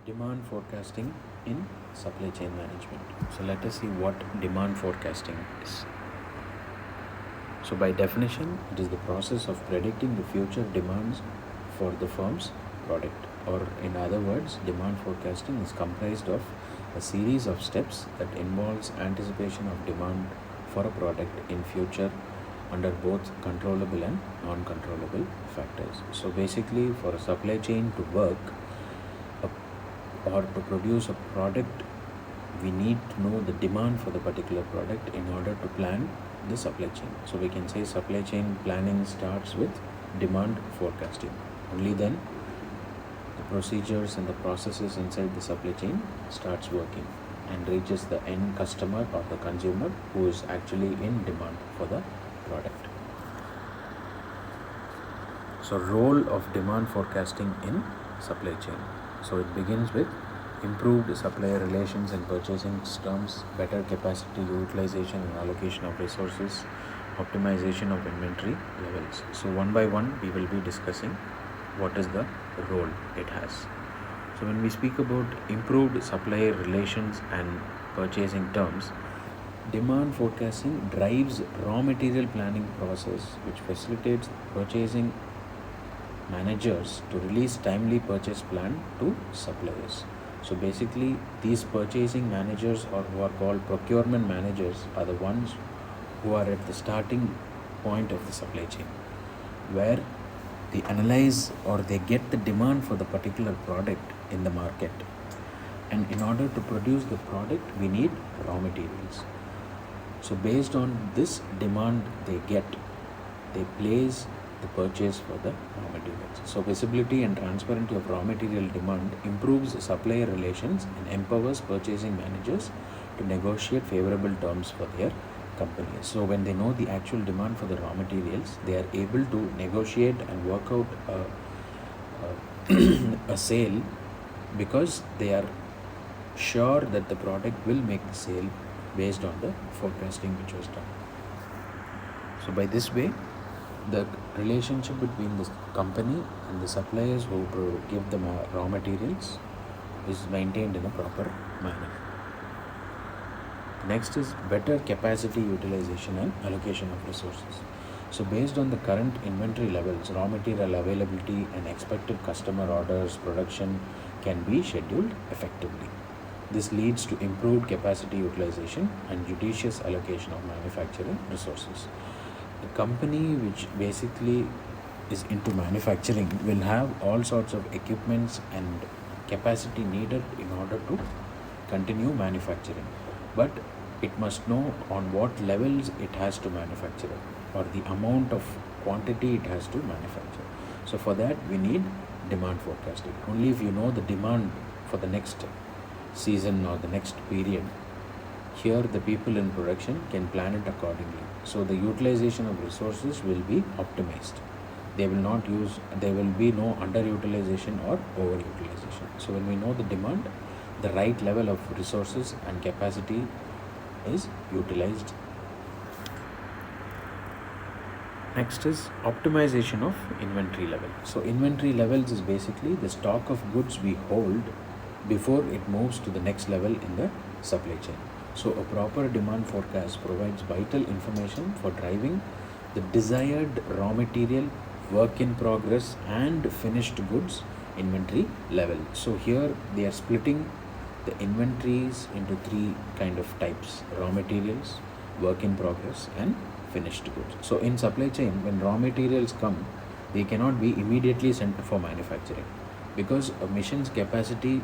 Demand forecasting in supply chain management. So let us see what demand forecasting is. So by definition, it is the process of predicting the future demands for the firm's product. Or in other words, demand forecasting is comprised of a series of steps that involves anticipation of demand for a product in future under both controllable and non-controllable factors. So basically, for a supply chain to work, or to produce a product, we need to know the demand for the particular product in order to plan the supply chain. So we can say supply chain planning starts with demand forecasting. Only then the procedures and the processes inside the supply chain starts working and reaches the end customer or the consumer who is actually in demand for the product. So role of demand forecasting in supply chain. So it begins with improved supplier relations and purchasing terms, better capacity utilization and allocation of resources, optimization of inventory levels. So one by one we will be discussing what is the role it has. So when we speak about improved supplier relations and purchasing terms, demand forecasting drives raw material planning process which facilitates purchasing managers to release timely purchase plan to suppliers. So basically, these purchasing managers, or who are called procurement managers, are the ones who are at the starting point of the supply chain, where they analyze or they get the demand for the particular product in the market. And in order to produce the product, we need raw materials. So based on this demand they get, they place the purchase for the raw materials. So visibility and transparency of raw material demand improves supplier relations and empowers purchasing managers to negotiate favorable terms for their companies. So when they know the actual demand for the raw materials, they are able to negotiate and work out a sale, because they are sure that the product will make the sale based on the forecasting which was done. So by this way, the relationship between the company and the suppliers who give the raw materials is maintained in a proper manner. Next is better capacity utilization and allocation of resources. So based on the current inventory levels, raw material availability and expected customer orders, production can be scheduled effectively. This leads to improved capacity utilization and judicious allocation of manufacturing resources. A company which basically is into manufacturing will have all sorts of equipments and capacity needed in order to continue manufacturing, but it must know on what levels it has to manufacture or the amount of quantity it has to manufacture. So for that we need demand forecasting. Only if you know the demand for the next season or the next period, here the people in production can plan it accordingly. So the utilization of resources will be optimized. There will be no underutilization or overutilization. So when we know the demand, the right level of resources and capacity is utilized. Next is optimization of inventory level. So inventory levels is basically the stock of goods we hold before it moves to the next level in the supply chain. So a proper demand forecast provides vital information for driving the desired raw material, work in progress and finished goods inventory level. So here they are splitting the inventories into three kind of types: raw materials, work in progress and finished goods. So in supply chain, when raw materials come, they cannot be immediately sent for manufacturing, because a machine's capacity,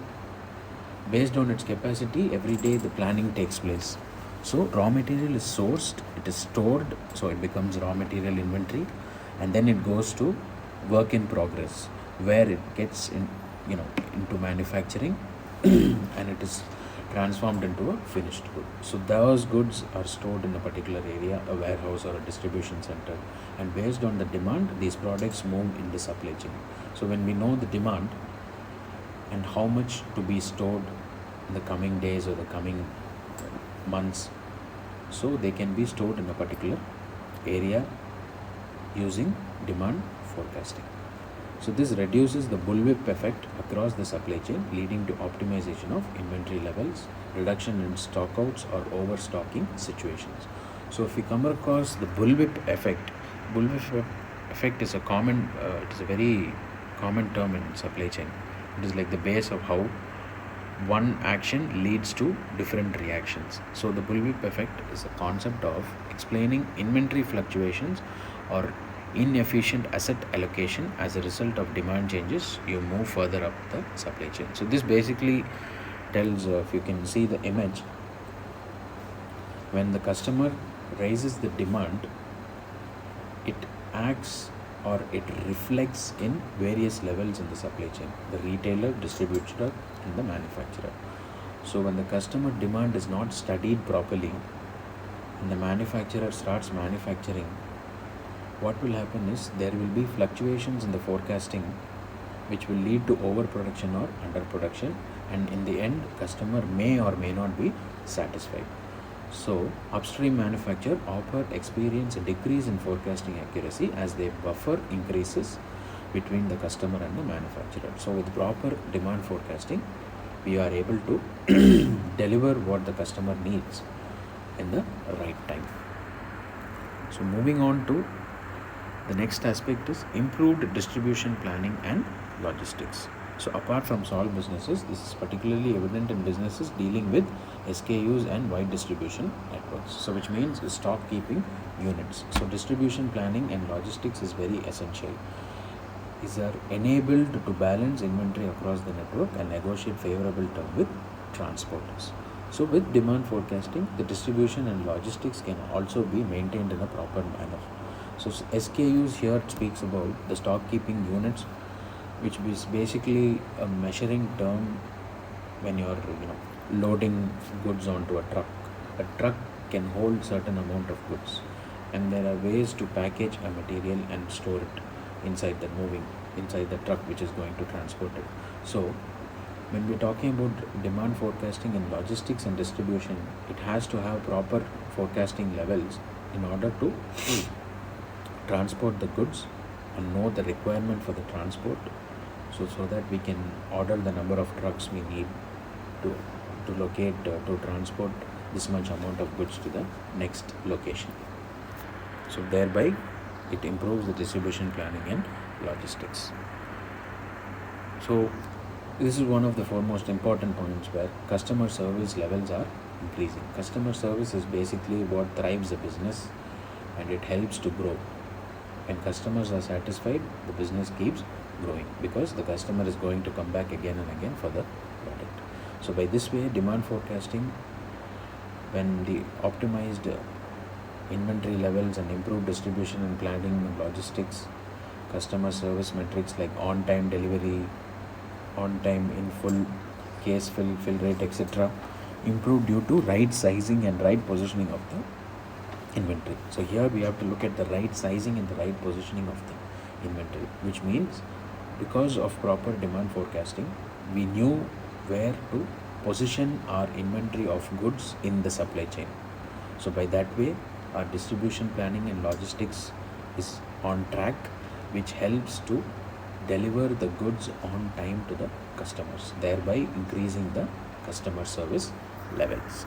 based on its capacity, every day the planning takes place. So raw material is sourced, it is stored, so it becomes raw material inventory, and then it goes to work in progress, where it gets into manufacturing and it is transformed into a finished good. So those goods are stored in a particular area, a warehouse or a distribution center, and based on the demand, these products move in the supply chain. So when we know the demand and how much to be stored in the coming days or the coming months, so they can be stored in a particular area using demand forecasting. So this reduces the bullwhip effect across the supply chain, leading to optimization of inventory levels, reduction in stockouts or overstocking situations. So if we come across the bullwhip effect is it is a very common term in supply chain. It is like the base of how one action leads to different reactions. So the bullwhip effect is a concept of explaining inventory fluctuations or inefficient asset allocation as a result of demand changes. You move further up the supply chain. So this basically tells, if you can see the image, when the customer raises the demand, it acts or it reflects in various levels in the supply chain: the retailer, distributor, and the manufacturer. So when the customer demand is not studied properly and the manufacturer starts manufacturing, what will happen is there will be fluctuations in the forecasting which will lead to overproduction or underproduction, and in the end customer may or may not be satisfied. So upstream manufacturer often experience a decrease in forecasting accuracy as their buffer increases between the customer and the manufacturer. So with proper demand forecasting, we are able to deliver what the customer needs in the right time. So moving on to the next aspect is improved distribution planning and logistics. So apart from small businesses, this is particularly evident in businesses dealing with SKUs and wide distribution networks. So which means stock keeping units. So distribution planning and logistics is very essential. These are enabled to balance inventory across the network and negotiate favorable terms with transporters. So with demand forecasting, the distribution and logistics can also be maintained in a proper manner. So SKUs here speaks about the stock keeping units, which is basically a measuring term when you're loading goods onto a truck. A truck can hold certain amount of goods, and there are ways to package a material and store it inside the truck which is going to transport it. So when we're talking about demand forecasting in logistics and distribution, it has to have proper forecasting levels in order to transport the goods and know the requirement for the transport, so that we can order the number of trucks we need to transport this much amount of goods to the next location. So thereby it improves the distribution planning and logistics. So this is one of the foremost important points where customer service levels are increasing. Customer service is basically what thrives a business, and it helps to grow. When customers are satisfied, the business keeps growing because the customer is going to come back again and again for the product. So by this way, demand forecasting, when the optimized inventory levels and improved distribution and planning and logistics, customer service metrics like on-time delivery, on-time in full, case fill rate, etc., improve due to right sizing and right positioning of the inventory. So here we have to look at the right sizing and the right positioning of the inventory, which means because of proper demand forecasting, we knew where to position our inventory of goods in the supply chain. So by that way, our distribution planning and logistics is on track, which helps to deliver the goods on time to the customers, thereby increasing the customer service levels.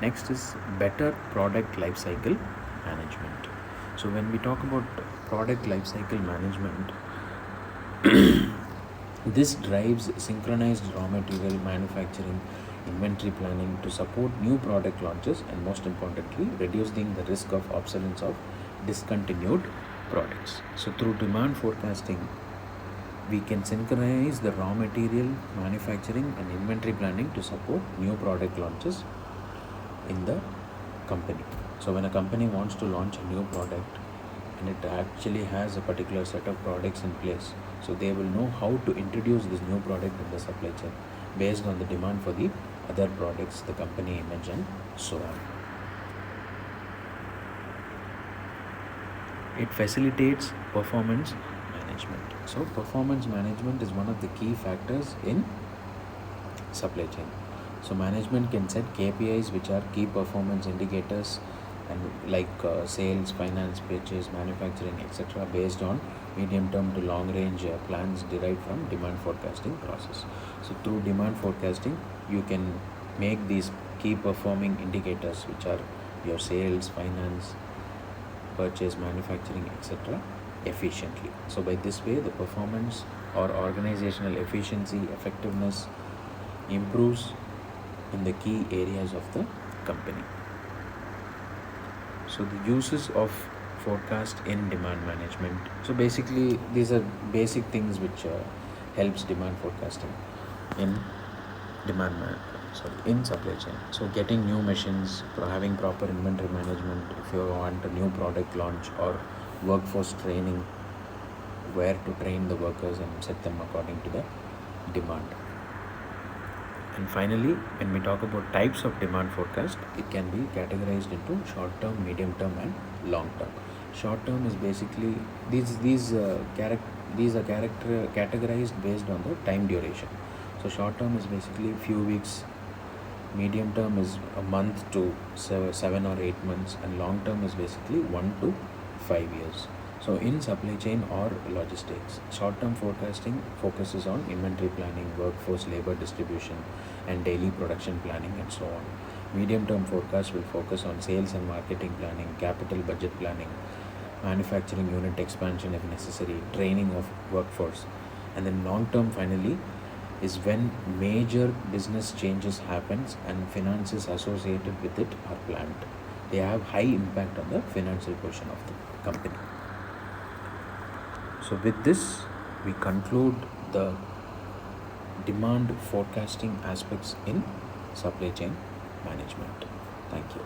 Next is better product lifecycle management. So when we talk about product lifecycle management, this drives synchronized raw material manufacturing, inventory planning to support new product launches, and most importantly, reducing the risk of obsolescence of discontinued products. So through demand forecasting, we can synchronize the raw material manufacturing and inventory planning to support new product launches in the company. So when a company wants to launch a new product and it actually has a particular set of products in place, so they will know how to introduce this new product in the supply chain based on the demand for the other products, the company image, and so on. It facilitates performance management. So performance management is one of the key factors in supply chain. So management can set KPIs, which are key performance indicators, and like sales, finance, purchase, manufacturing, etc., based on medium term to long range plans derived from demand forecasting process. So through demand forecasting, you can make these key performing indicators, which are your sales, finance, purchase, manufacturing, etc., efficiently. So by this way, the performance or organizational efficiency, effectiveness improves in the key areas of the company. So the uses of forecast in demand management. So basically, these are basic things which helps demand forecasting in in supply chain. So getting new machines, having proper inventory management if you want a new product launch, or workforce training, where to train the workers and set them according to the demand. And finally, when we talk about types of demand forecast, it can be categorized into short term, medium term, and long term. Short term is basically these are categorized based on the time duration. So short term is basically few weeks, medium term is a month to 7 or 8 months, and long term is basically 1 to 5 years. So in supply chain or logistics, short term forecasting focuses on inventory planning, workforce labor distribution, and daily production planning, and so on. Medium term forecast will focus on sales and marketing planning, capital budget planning, manufacturing unit expansion if necessary, training of workforce. And then long term finally is when major business changes happens and finances associated with it are planned. They have high impact on the financial portion of the company. So with this, we conclude the demand forecasting aspects in supply chain management. Thank you.